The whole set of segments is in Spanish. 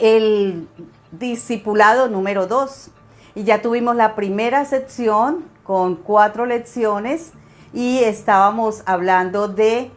el discipulado número 2. Y ya tuvimos la primera sección con 4 lecciones y estábamos hablando de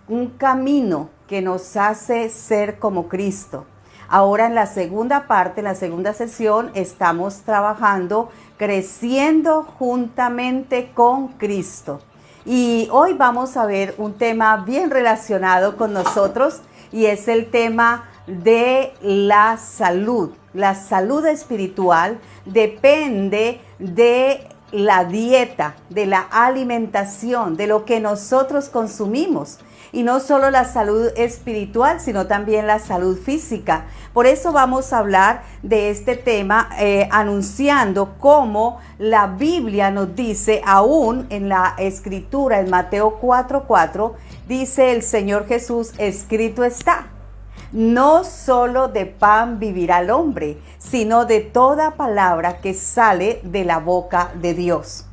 un camino que nos hace ser como Cristo. Ahora en la segunda parte, en la segunda sesión, estamos trabajando creciendo juntamente con Cristo. Y hoy vamos a ver un tema bien relacionado con nosotros y es el tema de la salud. La salud espiritual depende de la dieta, de la alimentación, de lo que nosotros consumimos. Y no solo la salud espiritual, sino también la salud física. Por eso vamos a hablar de este tema anunciando cómo la Biblia nos dice, aún en la Escritura, en Mateo 4:4, dice el Señor Jesús, escrito está. No solo de pan vivirá el hombre, sino de toda palabra que sale de la boca de Dios.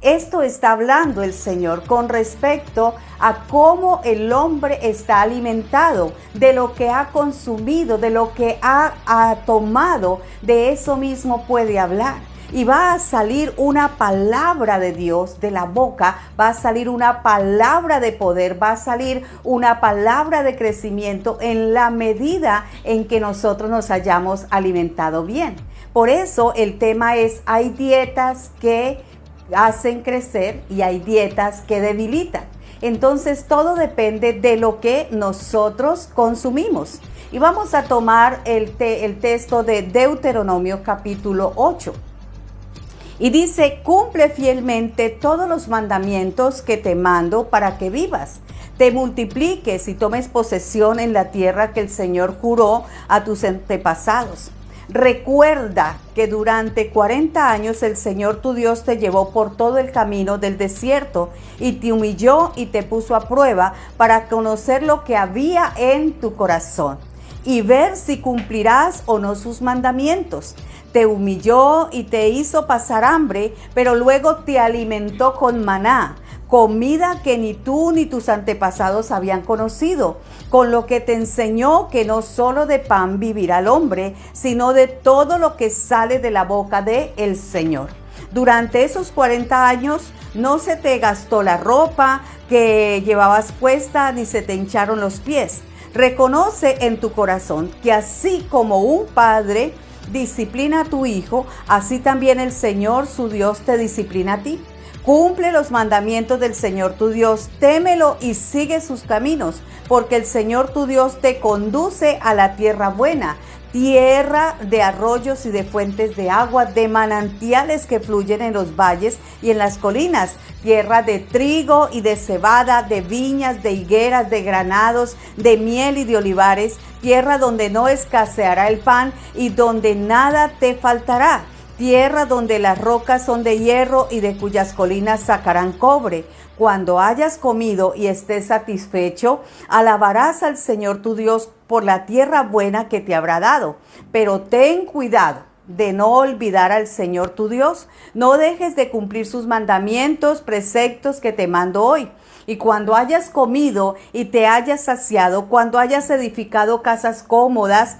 Esto está hablando el Señor con respecto a cómo el hombre está alimentado, de lo que ha consumido, de lo que ha tomado, de eso mismo puede hablar. Y va a salir una palabra de Dios de la boca, va a salir una palabra de poder, va a salir una palabra de crecimiento en la medida en que nosotros nos hayamos alimentado bien. Por eso el tema es, hay dietas que hacen crecer y hay dietas que debilitan. Entonces todo depende de lo que nosotros consumimos. Y vamos a tomar el texto de Deuteronomio capítulo 8. Y dice, cumple fielmente todos los mandamientos que te mando para que vivas, te multipliques y tomes posesión en la tierra que el Señor juró a tus antepasados. Recuerda que durante 40 años el Señor tu Dios te llevó por todo el camino del desierto y te humilló y te puso a prueba para conocer lo que había en tu corazón y ver si cumplirás o no sus mandamientos. Te humilló y te hizo pasar hambre, pero luego te alimentó con maná, comida que ni tú ni tus antepasados habían conocido, con lo que te enseñó que no solo de pan vivirá el hombre, sino de todo lo que sale de la boca de el Señor. Durante esos 40 años no se te gastó la ropa que llevabas puesta, ni se te hincharon los pies. Reconoce en tu corazón que así como un padre disciplina a tu hijo, así también el Señor su Dios te disciplina a ti. Cumple los mandamientos del Señor tu Dios, témelo y sigue sus caminos, porque el Señor tu Dios te conduce a la tierra buena, tierra de arroyos y de fuentes de agua, de manantiales que fluyen en los valles y en las colinas, tierra de trigo y de cebada, de viñas, de higueras, de granados, de miel y de olivares, tierra donde no escaseará el pan y donde nada te faltará. Tierra donde las rocas son de hierro y de cuyas colinas sacarán cobre. Cuando hayas comido y estés satisfecho, alabarás al Señor tu Dios por la tierra buena que te habrá dado. Pero ten cuidado de no olvidar al Señor tu Dios. No dejes de cumplir sus mandamientos, preceptos que te mando hoy. Y cuando hayas comido y te hayas saciado, cuando hayas edificado casas cómodas,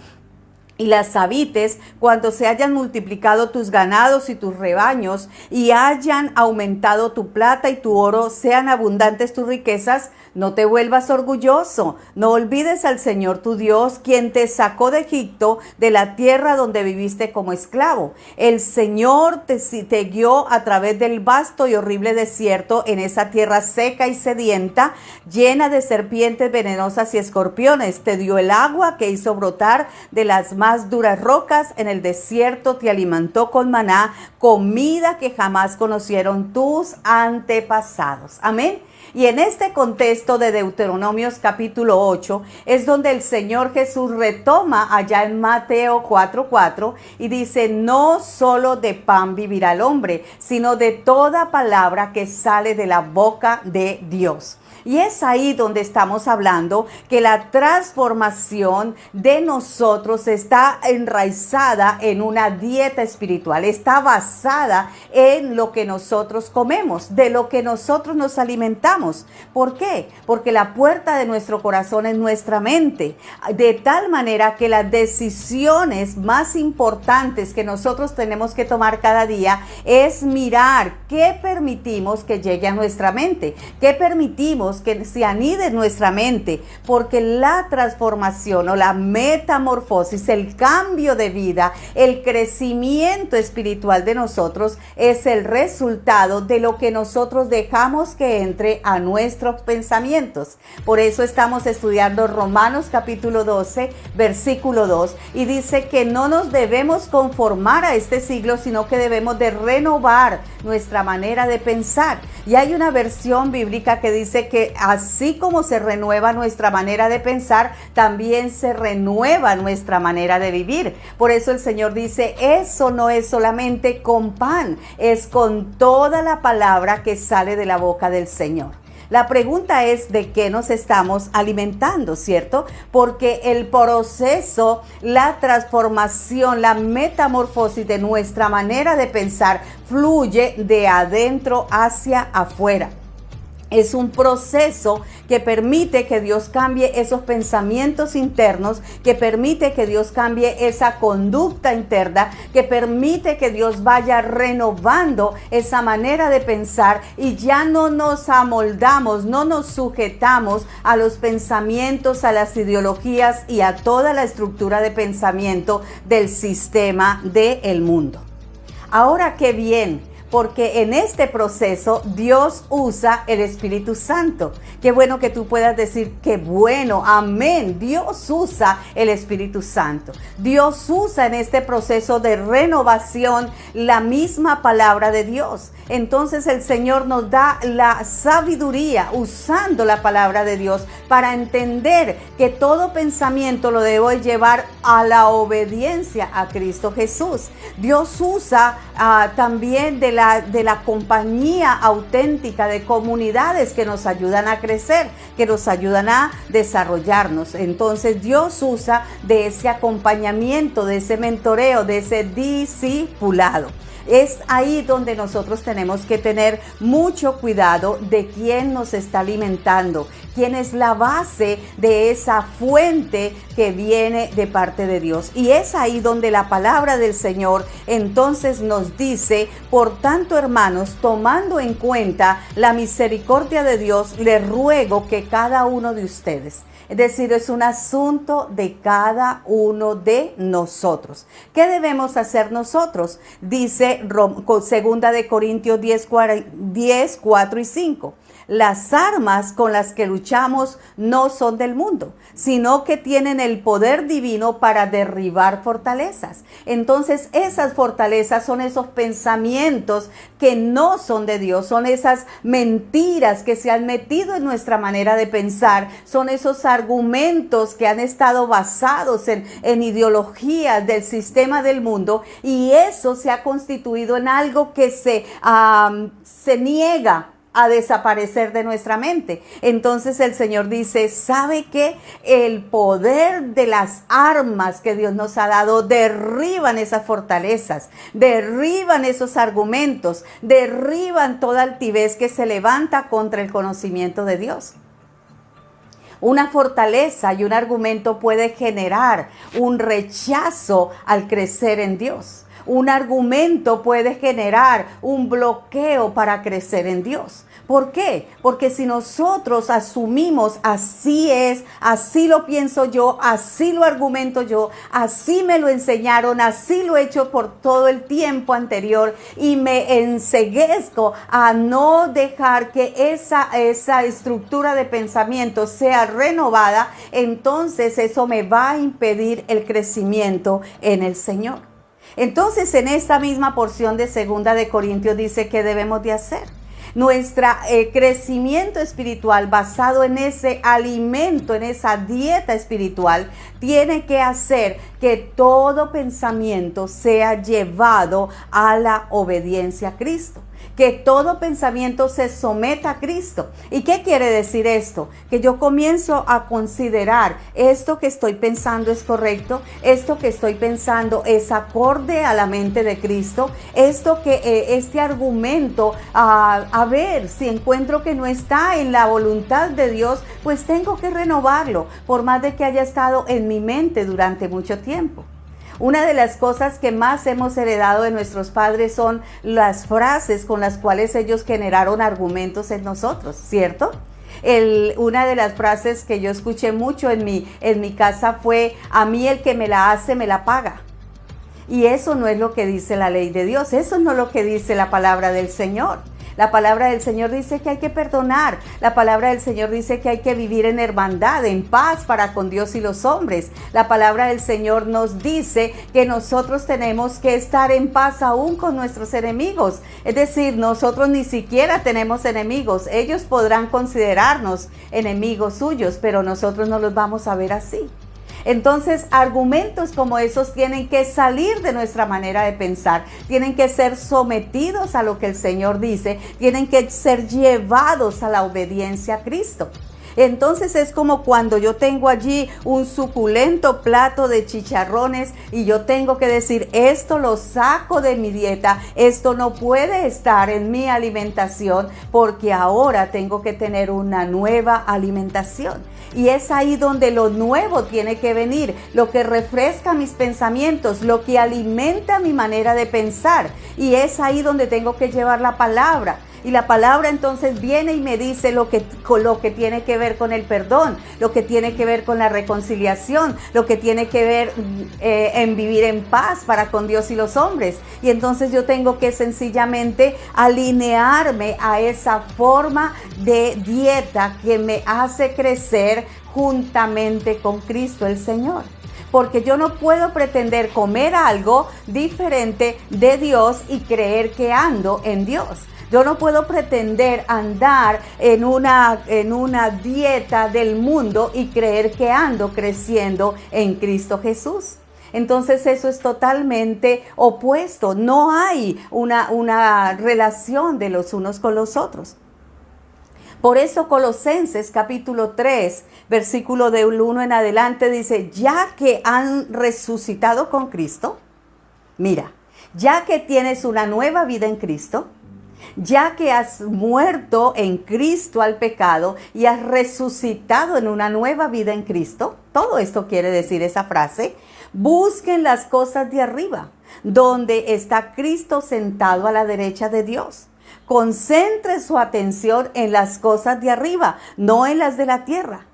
y las habites, cuando se hayan multiplicado tus ganados y tus rebaños, y hayan aumentado tu plata y tu oro, sean abundantes tus riquezas, no te vuelvas orgulloso. No olvides al Señor tu Dios, quien te sacó de Egipto, de la tierra donde viviste como esclavo. El Señor te guió a través del vasto y horrible desierto, en esa tierra seca y sedienta, llena de serpientes venenosas y escorpiones. Te dio el agua que hizo brotar de las más duras rocas. En el desierto te alimentó con maná, comida que jamás conocieron tus antepasados. Amén. Y en este contexto de Deuteronomios capítulo 8 es donde el Señor Jesús retoma allá en Mateo 4:4 y dice, no solo de pan vivirá el hombre, sino de toda palabra que sale de la boca de Dios. Y es ahí donde estamos hablando que la transformación de nosotros está enraizada en una dieta espiritual, está basada en lo que nosotros comemos, de lo que nosotros nos alimentamos. ¿Por qué? Porque la puerta de nuestro corazón es nuestra mente, de tal manera que las decisiones más importantes que nosotros tenemos que tomar cada día es mirar qué permitimos que llegue a nuestra mente, qué permitimos que se anide en nuestra mente, porque la transformación o la metamorfosis, el cambio de vida, el crecimiento espiritual de nosotros es el resultado de lo que nosotros dejamos que entre a nuestros pensamientos. Por eso estamos estudiando Romanos capítulo 12, versículo 2, y dice que no nos debemos conformar a este siglo, sino que debemos de renovar nuestra manera de pensar. Y hay una versión bíblica que dice que así como se renueva nuestra manera de pensar, también se renueva nuestra manera de vivir. Por eso el Señor dice, eso no es solamente con pan, es con toda la palabra que sale de la boca del Señor. La pregunta es de qué nos estamos alimentando, ¿cierto? Porque el proceso, la transformación, la metamorfosis de nuestra manera de pensar fluye de adentro hacia afuera. Es un proceso que permite que Dios cambie esos pensamientos internos, que permite que Dios cambie esa conducta interna, que permite que Dios vaya renovando esa manera de pensar y ya no nos amoldamos, no nos sujetamos a los pensamientos, a las ideologías y a toda la estructura de pensamiento del sistema del mundo. Ahora, qué bien. Porque en este proceso Dios usa el Espíritu Santo. Qué bueno que tú puedas decir, qué bueno, amén. Dios usa el Espíritu Santo. Dios usa en este proceso de renovación la misma palabra de Dios. Entonces el Señor nos da la sabiduría usando la palabra de Dios para entender que todo pensamiento lo debo llevar a la obediencia a Cristo Jesús. Dios usa también de la compañía auténtica de comunidades que nos ayudan a crecer, que nos ayudan a desarrollarnos. Entonces Dios usa de ese acompañamiento, de ese mentoreo, de ese discipulado. Es ahí donde nosotros tenemos que tener mucho cuidado de quién nos está alimentando, quién es la base de esa fuente que viene de parte de Dios. Y es ahí donde la palabra del Señor entonces nos dice, por tanto, hermanos, tomando en cuenta la misericordia de Dios, les ruego que cada uno de ustedes, es decir, es un asunto de cada uno de nosotros. ¿Qué debemos hacer nosotros? Dice segunda de Corintios 10, 4 y 5. Las armas con las que luchamos no son del mundo, sino que tienen el poder divino para derribar fortalezas. Entonces, esas fortalezas son esos pensamientos que no son de Dios, son esas mentiras que se han metido en nuestra manera de pensar, son esos argumentos que han estado basados en ideologías del sistema del mundo, y eso se ha constituido en algo que se niega a desaparecer de nuestra mente. Entonces el Señor dice, ¿sabe qué? El poder de las armas que Dios nos ha dado derriban esas fortalezas, derriban esos argumentos, derriban toda altivez que se levanta contra el conocimiento de Dios. Una fortaleza y un argumento puede generar un rechazo al crecer en Dios. Un argumento puede generar un bloqueo para crecer en Dios. ¿Por qué? Porque si nosotros asumimos así es, así lo pienso yo, así lo argumento yo, así me lo enseñaron, así lo he hecho por todo el tiempo anterior y me enceguezco a no dejar que esa estructura de pensamiento sea renovada, entonces eso me va a impedir el crecimiento en el Señor. Entonces, en esta misma porción de segunda de Corintios dice que debemos de hacer. Nuestro crecimiento espiritual basado en ese alimento, en esa dieta espiritual, tiene que hacer que todo pensamiento sea llevado a la obediencia a Cristo. que todo pensamiento se someta a Cristo. ¿Y qué quiere decir esto? Que yo comienzo a considerar, esto que estoy pensando es correcto, esto que estoy pensando es acorde a la mente de Cristo, esto que este argumento, a ver, si encuentro que no está en la voluntad de Dios, pues tengo que renovarlo, por más de que haya estado en mi mente durante mucho tiempo. Una de las cosas que más hemos heredado de nuestros padres son las frases con las cuales ellos generaron argumentos en nosotros, ¿cierto? Una de las frases que yo escuché mucho en mi casa fue: a mí el que me la hace, me la paga. Y eso no es lo que dice la ley de Dios, eso no es lo que dice la palabra del Señor. La palabra del Señor dice que hay que perdonar. La palabra del Señor dice que hay que vivir en hermandad, en paz para con Dios y los hombres. La palabra del Señor nos dice que nosotros tenemos que estar en paz aún con nuestros enemigos. Es decir, nosotros ni siquiera tenemos enemigos. Ellos podrán considerarnos enemigos suyos, pero nosotros no los vamos a ver así. Entonces, argumentos como esos tienen que salir de nuestra manera de pensar, tienen que ser sometidos a lo que el Señor dice, tienen que ser llevados a la obediencia a Cristo. Entonces es como cuando yo tengo allí un suculento plato de chicharrones y yo tengo que decir: esto lo saco de mi dieta, esto no puede estar en mi alimentación, porque ahora tengo que tener una nueva alimentación. Y es ahí donde lo nuevo tiene que venir, lo que refresca mis pensamientos, lo que alimenta mi manera de pensar. Y es ahí donde tengo que llevar la palabra. Y la palabra entonces viene y me dice lo que tiene que ver con el perdón, lo que tiene que ver con la reconciliación, lo que tiene que ver en vivir en paz para con Dios y los hombres. Y entonces yo tengo que sencillamente alinearme a esa forma de dieta que me hace crecer juntamente con Cristo el Señor. Porque yo no puedo pretender comer algo diferente de Dios y creer que ando en Dios. Yo no puedo pretender andar en una dieta del mundo y creer que ando creciendo en Cristo Jesús. Entonces eso es totalmente opuesto. No hay una relación de los unos con los otros. Por eso Colosenses capítulo 3, versículo del 1 en adelante dice: ya que han resucitado con Cristo, mira, ya que tienes una nueva vida en Cristo, ya que has muerto en Cristo al pecado y has resucitado en una nueva vida en Cristo, todo esto quiere decir esa frase: busquen las cosas de arriba, donde está Cristo sentado a la derecha de Dios. Concentre su atención en las cosas de arriba, no en las de la tierra.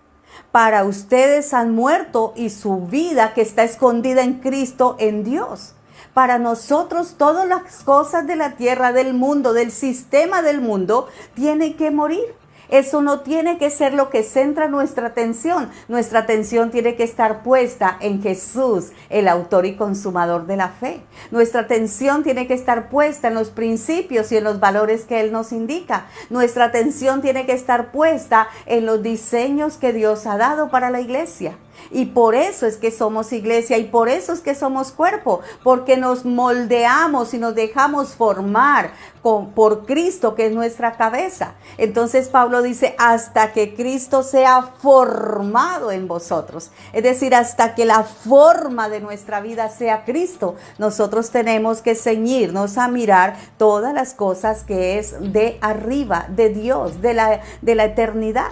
Para ustedes han muerto y su vida que está escondida en Cristo en Dios. Para nosotros todas las cosas de la tierra, del mundo, del sistema del mundo, tienen que morir. Eso no tiene que ser lo que centra nuestra atención. Nuestra atención tiene que estar puesta en Jesús, el autor y consumador de la fe. Nuestra atención tiene que estar puesta en los principios y en los valores que Él nos indica. Nuestra atención tiene que estar puesta en los diseños que Dios ha dado para la iglesia. Y por eso es que somos iglesia y por eso es que somos cuerpo, porque nos moldeamos y nos dejamos formar por Cristo, que es nuestra cabeza. Entonces Pablo dice: hasta que Cristo sea formado en vosotros, es decir, hasta que la forma de nuestra vida sea Cristo, nosotros tenemos que ceñirnos a mirar todas las cosas que es de arriba, de Dios, de la eternidad.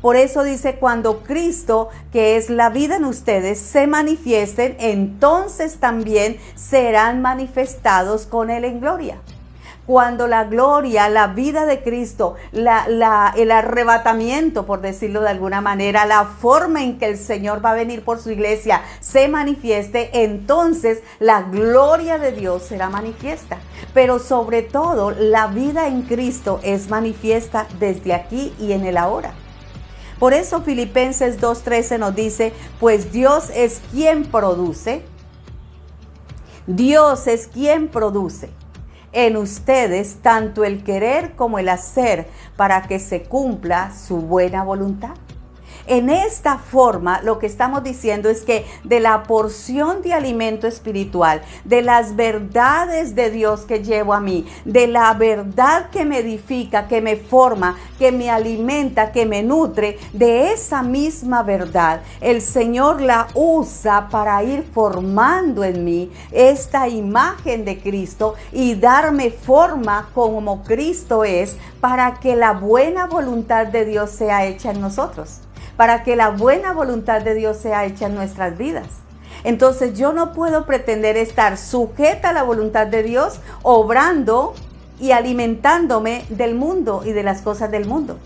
Por eso dice: cuando Cristo, que es la vida en ustedes, se manifiesten, entonces también serán manifestados con Él en gloria. Cuando la gloria, la vida de Cristo, el arrebatamiento, por decirlo de alguna manera, la forma en que el Señor va a venir por su iglesia se manifieste, entonces la gloria de Dios será manifiesta. Pero sobre todo, la vida en Cristo es manifiesta desde aquí y en el ahora. Por eso Filipenses 2:13 nos dice: pues Dios es quien produce en ustedes tanto el querer como el hacer para que se cumpla su buena voluntad. En esta forma, lo que estamos diciendo es que de la porción de alimento espiritual, de las verdades de Dios que llevo a mí, de la verdad que me edifica, que me forma, que me alimenta, que me nutre, de esa misma verdad, el Señor la usa para ir formando en mí esta imagen de Cristo y darme forma como Cristo es, para que la buena voluntad de Dios sea hecha en nosotros, para que la buena voluntad de Dios sea hecha en nuestras vidas. Entonces yo no puedo pretender estar sujeta a la voluntad de Dios, obrando y alimentándome del mundo y de las cosas del mundo.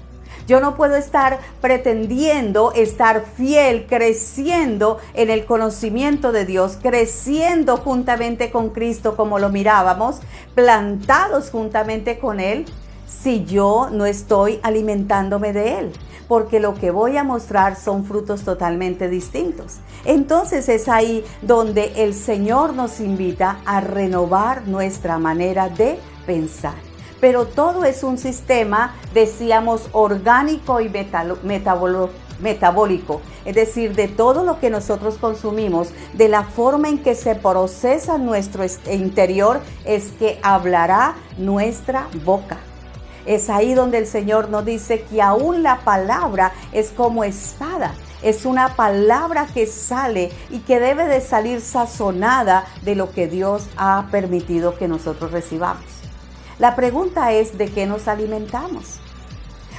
Yo no puedo estar pretendiendo estar fiel, creciendo en el conocimiento de Dios, creciendo juntamente con Cristo como lo mirábamos, plantados juntamente con Él, si yo no estoy alimentándome de Él, porque lo que voy a mostrar son frutos totalmente distintos. Entonces es ahí donde el Señor nos invita a renovar nuestra manera de pensar. Pero todo es un sistema, decíamos, orgánico y metabólico, es decir, de todo lo que nosotros consumimos, de la forma en que se procesa nuestro interior, es que hablará nuestra boca. Es ahí donde el Señor nos dice que aún la palabra es como espada. Es una palabra que sale y que debe de salir sazonada de lo que Dios ha permitido que nosotros recibamos. La pregunta es, ¿de qué nos alimentamos?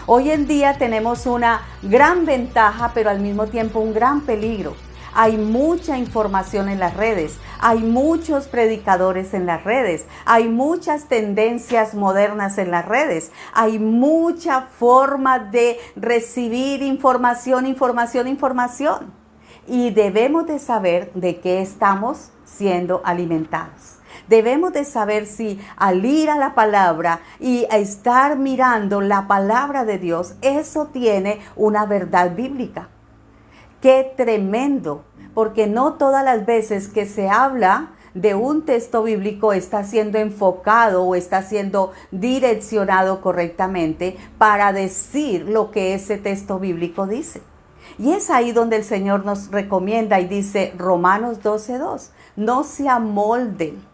Hoy en día tenemos una gran ventaja, pero al mismo tiempo un gran peligro. Hay mucha información en las redes, hay muchos predicadores en las redes, hay muchas tendencias modernas en las redes, hay mucha forma de recibir información. Y debemos de saber de qué estamos siendo alimentados. Debemos de saber si al ir a la palabra y a estar mirando la palabra de Dios, eso tiene una verdad bíblica. ¡Qué tremendo! Porque no todas las veces que se habla de un texto bíblico está siendo enfocado o está siendo direccionado correctamente para decir lo que ese texto bíblico dice. Y es ahí donde el Señor nos recomienda y dice, Romanos 12:2, no se amolden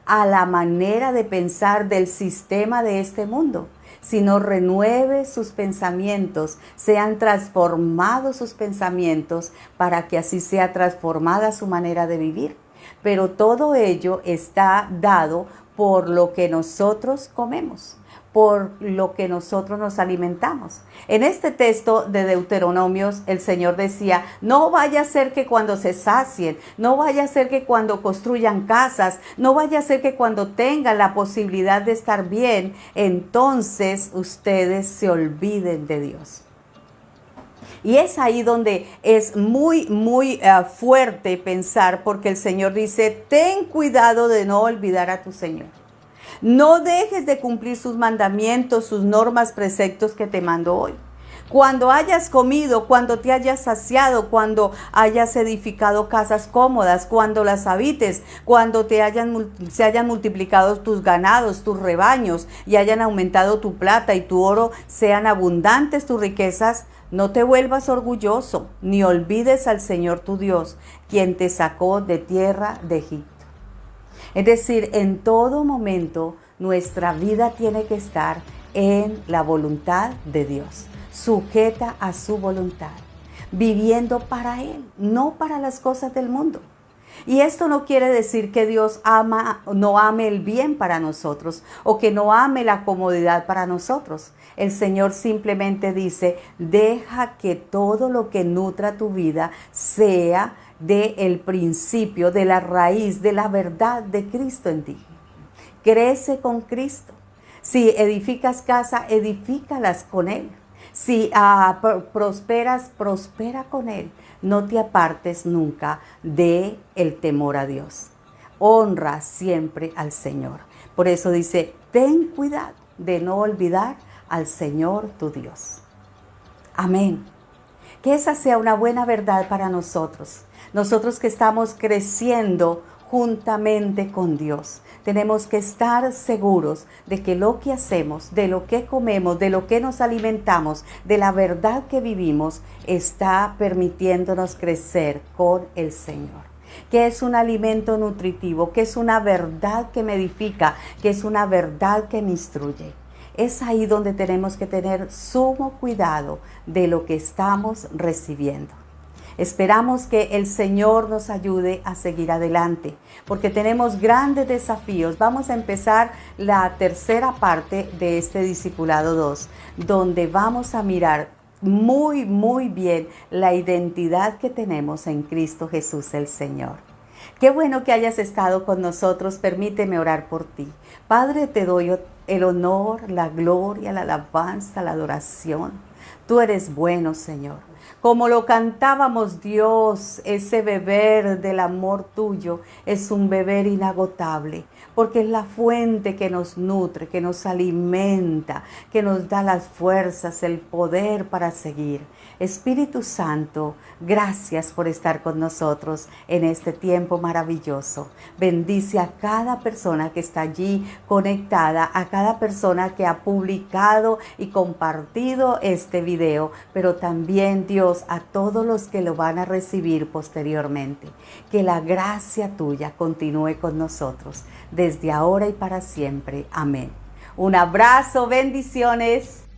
a la manera de pensar del sistema de este mundo, sino renueve sus pensamientos, sean transformados sus pensamientos para que así sea transformada su manera de vivir. Pero todo ello está dado por lo que nosotros comemos, por lo que nosotros nos alimentamos. En este texto de Deuteronomios, el Señor decía, no vaya a ser que cuando se sacien, no vaya a ser que cuando construyan casas, no vaya a ser que cuando tengan la posibilidad de estar bien, entonces ustedes se olviden de Dios. Y es ahí donde es muy fuerte pensar, porque el Señor dice, ten cuidado de no olvidar a tu Señor. No dejes de cumplir sus mandamientos, sus normas, preceptos que te mando hoy. Cuando hayas comido, cuando te hayas saciado, cuando hayas edificado casas cómodas, cuando las habites, cuando se hayan multiplicado tus ganados, tus rebaños y hayan aumentado tu plata y tu oro, sean abundantes tus riquezas, no te vuelvas orgulloso, ni olvides al Señor tu Dios, quien te sacó de tierra de Egipto. Es decir, en todo momento nuestra vida tiene que estar en la voluntad de Dios, sujeta a su voluntad, viviendo para Él, no para las cosas del mundo. Y esto no quiere decir que Dios no ame el bien para nosotros o que no ame la comodidad para nosotros. El Señor simplemente dice, deja que todo lo que nutra tu vida sea del principio, de la raíz, de la verdad de Cristo en ti. Crece con Cristo. Si edificas casa, edifícalas con Él. Si prosperas, prospera con Él. No te apartes nunca de el temor a Dios. Honra siempre al Señor. Por eso dice, ten cuidado de no olvidar al Señor tu Dios. Amén. Que esa sea una buena verdad para nosotros. Nosotros que estamos creciendo juntamente con Dios. Tenemos que estar seguros de que lo que hacemos, de lo que comemos, de lo que nos alimentamos, de la verdad que vivimos, está permitiéndonos crecer con el Señor. Que es un alimento nutritivo, que es una verdad que me edifica, que es una verdad que me instruye. Es ahí donde tenemos que tener sumo cuidado de lo que estamos recibiendo. Esperamos que el Señor nos ayude a seguir adelante, porque tenemos grandes desafíos. Vamos a empezar la tercera parte de este Discipulado 2, donde vamos a mirar muy bien la identidad que tenemos en Cristo Jesús el Señor. Qué bueno que hayas estado con nosotros. Permíteme orar por ti. Padre, te doy el honor, la gloria, la alabanza, la adoración. Tú eres bueno, Señor. Como lo cantábamos, Dios, ese beber del amor tuyo es un beber inagotable, porque es la fuente que nos nutre, que nos alimenta, que nos da las fuerzas, el poder para seguir. Espíritu Santo, gracias por estar con nosotros en este tiempo maravilloso. Bendice a cada persona que está allí conectada, a cada persona que ha publicado y compartido este video, pero también, Dios, a todos los que lo van a recibir posteriormente. Que la gracia tuya continúe con nosotros desde ahora y para siempre. Amén. Un abrazo, bendiciones.